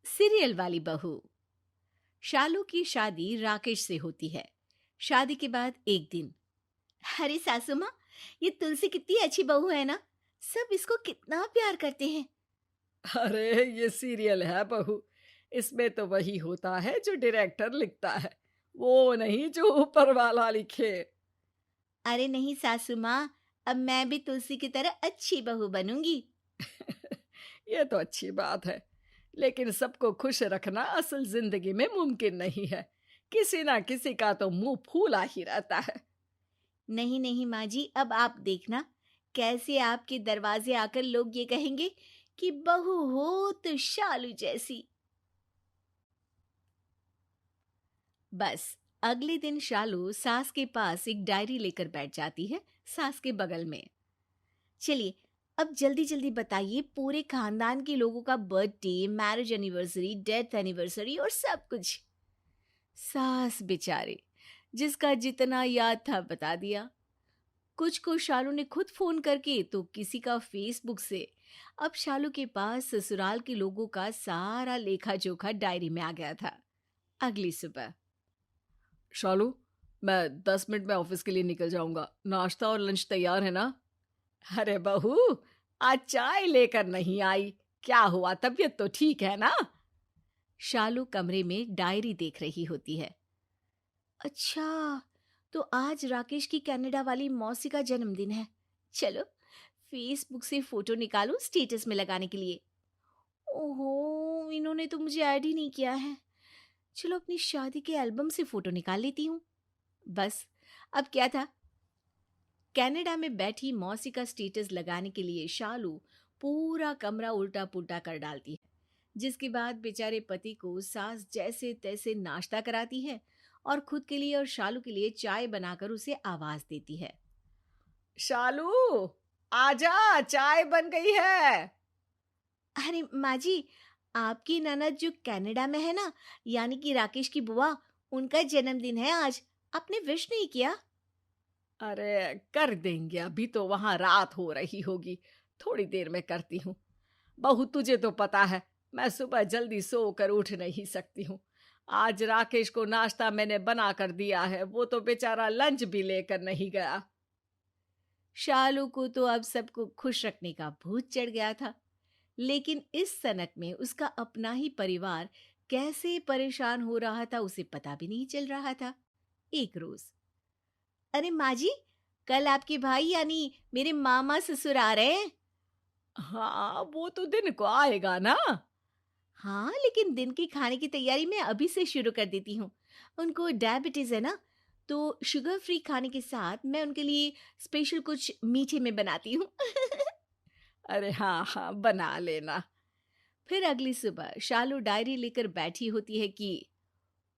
Serial वाली बहू। शालू की शादी राकेश से होती है। शादी के बाद एक दिन, अरे सासू माँ, ये तुलसी कितनी अच्छी बहू है ना। सब इसको कितना प्यार करते हैं। अरे ये सीरियल है बहू। इसमें तो वही होता है जो डायरेक्टर लिखता है, वो नहीं जो ऊपर वाला लिखे। अरे नहीं सासू माँ, अब मैं भी तुलसी की तरह अच्छी बहू बनूंगी। ये तो अच्छी बात है, लेकिन सबको खुश रखना असल जिंदगी में मुमकिन नहीं है। किसी ना किसी का तो मुंह फूला ही रहता है। नहीं नहीं माँ जी, अब आप देखना कैसे आपके दरवाजे आकर लोग ये कहेंगे कि बहू हो तो शालू जैसी। बस अगले दिन शालू सास के पास एक डायरी लेकर बैठ जाती है, सास के बगल में। चलिए, अब जल्दी जल्दी बताइए पूरे खानदान के लोगों का birthday, marriage anniversary, death anniversary और सब कुछ। सास बेचारे, जिसका जितना याद था बता दिया। कुछ को शालू ने खुद फोन करके, तो किसी का फेसबुक से। अब शालू के पास ससुराल के लोगों का सारा लेखा जोखा डायरी में आ गया था। अगली सुबह, शालू, मैं 10 मिनट में ऑफिस के लिए निकल जाऊंगा। नाश्ता और लंच तैयार है ना? अरे बहू, आज चाय लेकर नहीं आई? क्या हुआ, तबीयत तो ठीक है ना? शालू कमरे में डायरी देख रही होती है। अच्छा, तो आज राकेश की कनाडा वाली मौसी का जन्मदिन है। चलो, फेसबुक से फोटो निकालूं स्टेटस में लगाने के लिए। ओहो, इन्होंने तो मुझे ऐड ही नहीं किया है। चलो अपनी शादी के एल्बम से फोटो निकाल लेती हूँ। बस, अब क्या था, कनाडा में बैठी मौसी का स्टेटस लगाने के लिए शालू पूरा कमरा उल्टा पुल्टा कर डालती है, जिसके बाद बेचारे पति को सास जैसे तैसे नाश्ता कराती है और खुद के लिए और शालू के लिए चाय बनाकर उसे आवाज देती है। शालू, आजा, चाय बन गई है। अरे माँ जी, आपकी ननद जो कनाडा में है ना, यानी कि राकेश की बुआ, उनका जन्मदिन है आज। आपने विश नहीं किया? अरे कर देंगे, अभी तो वहां रात हो रही होगी। थोड़ी देर में करती हूँ। बहू, तुझे तो पता है मैं सुबह जल्दी सोकर उठ नहीं सकती हूँ। आज राकेश को नाश्ता मैंने बना कर दिया है, वो तो बेचारा लंच भी लेकर नहीं गया। शालू को तो अब सबको खुश रखने का भूत चढ़ गया था, लेकिन इस सनक में उसका अपना ही परिवार कैसे परेशान हो रहा था उसे पता भी नहीं चल रहा था। एक रोज, अरे माँ जी, कल आपके भाई यानी मेरे मामा ससुर आ रहे हैं। हाँ, वो तो दिन को आएगा ना। हाँ, लेकिन दिन की खाने की तैयारी मैं अभी से शुरू कर देती हूँ। उनको डायबिटीज है ना, तो शुगर फ्री खाने के साथ मैं उनके लिए स्पेशल कुछ मीठे में बनाती हूँ। अरे हाँ हाँ, बना लेना। फिर अगली सुबह शालू डायरी लेकर बैठी होती है कि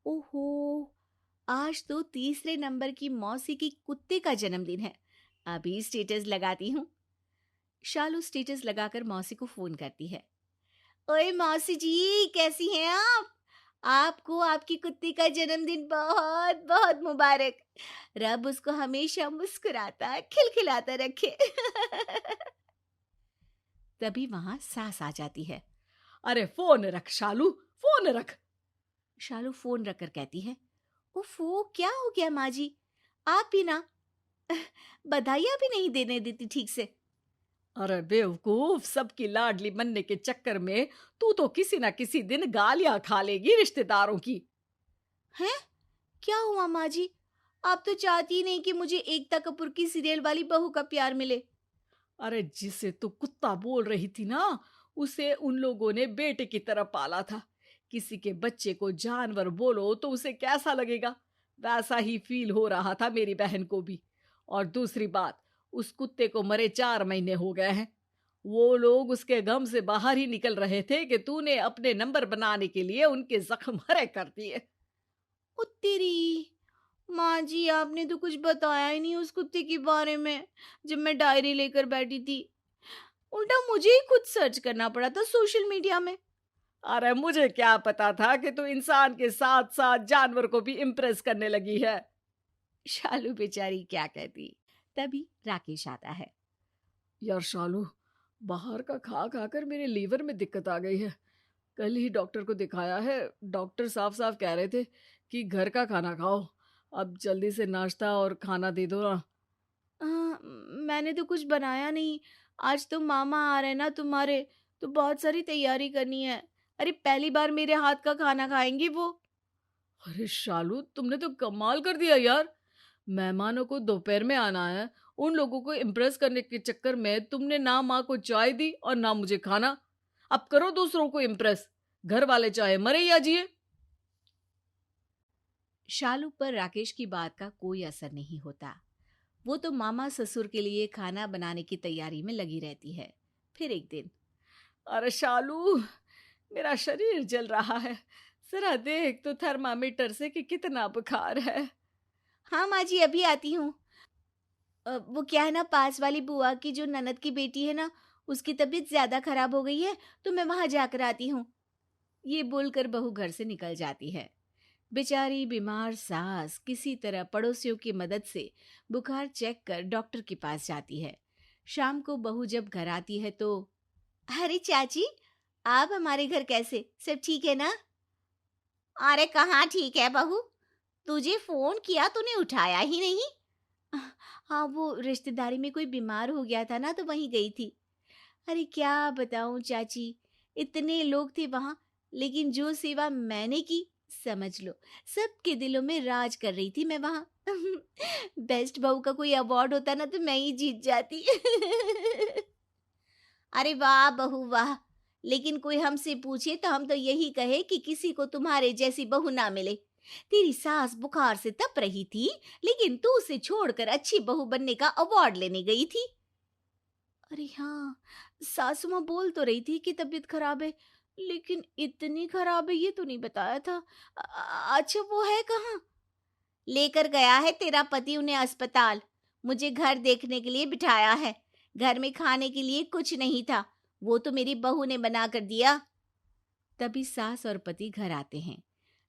ओहो, आज तो तीसरे नंबर की मौसी की कुत्ते का जन्मदिन है। अभी स्टेटस लगाती हूँ। शालू स्टेटस लगाकर मौसी को फोन करती है। ओए मौसी जी, कैसी हैं आप? आपको आपकी कुत्ती का जन्मदिन बहुत बहुत मुबारक। रब उसको हमेशा मुस्कुराता खिलखिलाता रखे। तभी वहां सास आ जाती है। अरे फोन रख शालू, फोन रख। शालू फोन रखकर कहती है, ओफो, क्या हो गया माँ जी? आप ही ना बधाइयाँ भी नहीं देने देती ठीक से। अरे बेवकूफ, सबकी लाडली बनने के चक्कर में तू तो किसी ना किसी दिन गालियां खा लेगी रिश्तेदारों की। हैं? क्या हुआ माँ जी? आप तो चाहती ही नहीं कि मुझे एकता कपूर की सीरियल वाली बहू का प्यार मिले। अरे जिसे तू कुत्ता बोल रही थी ना, उसे उन लोगों ने बेटे की तरह पाला था। किसी के बच्चे को जानवर बोलो तो उसे कैसा लगेगा? वैसा ही फील हो रहा था मेरी बहन को भी। और दूसरी बात, उस कुत्ते को मरे 4 महीने हो गए हैं। वो लोग उसके गम से बाहर ही निकल रहे थे कि तूने अपने नंबर बनाने के लिए उनके जख्म हरे कर दिए। ओ तेरी, माँ जी आपने तो कुछ बताया ही नहीं उस कुत्ते के बारे में जब मैं डायरी लेकर बैठी थी। उल्टा मुझे ही खुद सर्च करना पड़ा था सोशल मीडिया में। अरे मुझे क्या पता था कि तू इंसान के साथ साथ जानवर को भी इम्प्रेस करने लगी है। शालू बेचारी क्या कहती। तभी राकेश आता है। यार शालू, बाहर का खा खाकर मेरे लीवर में दिक्कत आ गई है। कल ही डॉक्टर को दिखाया है। डॉक्टर साफ साफ कह रहे थे कि घर का खाना खाओ। अब जल्दी से नाश्ता और खाना दे दो ना। मैंने तो कुछ बनाया नहीं। आज तो मामा आ रहे हैं ना तुम्हारे, तो बहुत सारी तैयारी करनी है। अरे पहली बार मेरे हाथ का खाना खाएंगी वो। अरे शालू, तुमने तो कमाल कर दिया यार। मेहमानों को दोपहर में आना है, उन लोगों को इम्प्रेस करने के चक्कर में तुमने ना माँ को चाय दी और ना मुझे खाना। अब करो दूसरों को इम्प्रेस, घर वाले चाहे मरे या जिए। शालू पर राकेश की बात का कोई असर नहीं होता। वो तो मामा ससुर के लिए खाना बनाने की तैयारी में लगी रहती है। फिर एक दिन, अरे शालू, मेरा शरीर जल रहा है। जरा देख तो थर्मामीटर से कि कितना बुखार है। हाँ माँ जी अभी आती हूँ। वो क्या है ना, पास वाली बुआ की जो ननद की बेटी है ना, उसकी तबीयत ज्यादा खराब हो गई है, तो मैं वहां जाकर आती हूँ। ये बोलकर बहू घर से निकल जाती है। बेचारी बीमार सास किसी तरह पड़ोसियों की मदद से बुखार चेक कर डॉक्टर के पास जाती है। शाम को बहू जब घर आती है तो, अरे चाची, आप हमारे घर कैसे, सब ठीक है ना? अरे कहाँ ठीक है बहू, तुझे फोन किया तूने उठाया ही नहीं। हाँ वो रिश्तेदारी में कोई बीमार हो गया था ना, तो वहीं गई थी। अरे क्या बताऊं चाची, इतने लोग थे वहां, लेकिन जो सेवा मैंने की, समझ लो सबके दिलों में राज कर रही थी मैं वहां। बेस्ट बहू का कोई अवार्ड होता ना तो मैं ही जीत जाती। अरे वाह बहू वाह, लेकिन कोई हमसे पूछे तो हम तो यही कहे कि किसी को तुम्हारे जैसी बहू ना मिले। तेरी सास बुखार से तप रही थी, लेकिन तू उसे छोड़कर अच्छी बहू बनने का अवार्ड लेने गई थी। अरे हाँ, सासू माँ बोल तो रही थी कि तबीयत खराब है, लेकिन इतनी खराब है ये तो नहीं बताया था। अच्छा वो है कहाँ? लेकर गया है तेरा पति उन्हें अस्पताल। मुझे घर देखने के लिए बिठाया है। घर में खाने के लिए कुछ नहीं था, वो तो मेरी बहू ने बना कर दिया। तभी सास और पति घर आते हैं।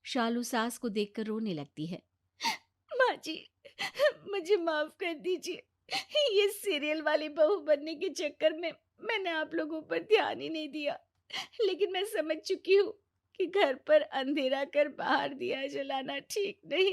शालू सास को देखकर रोने लगती है। माँ जी, मुझे माफ कर दीजिए। ये सीरियल वाली बहू बनने के चक्कर में मैंने आप लोगों पर ध्यान ही नहीं दिया। लेकिन मैं समझ चुकी हूँ कि घर पर अंधेरा कर बाहर दिया जलाना ठीक नहीं।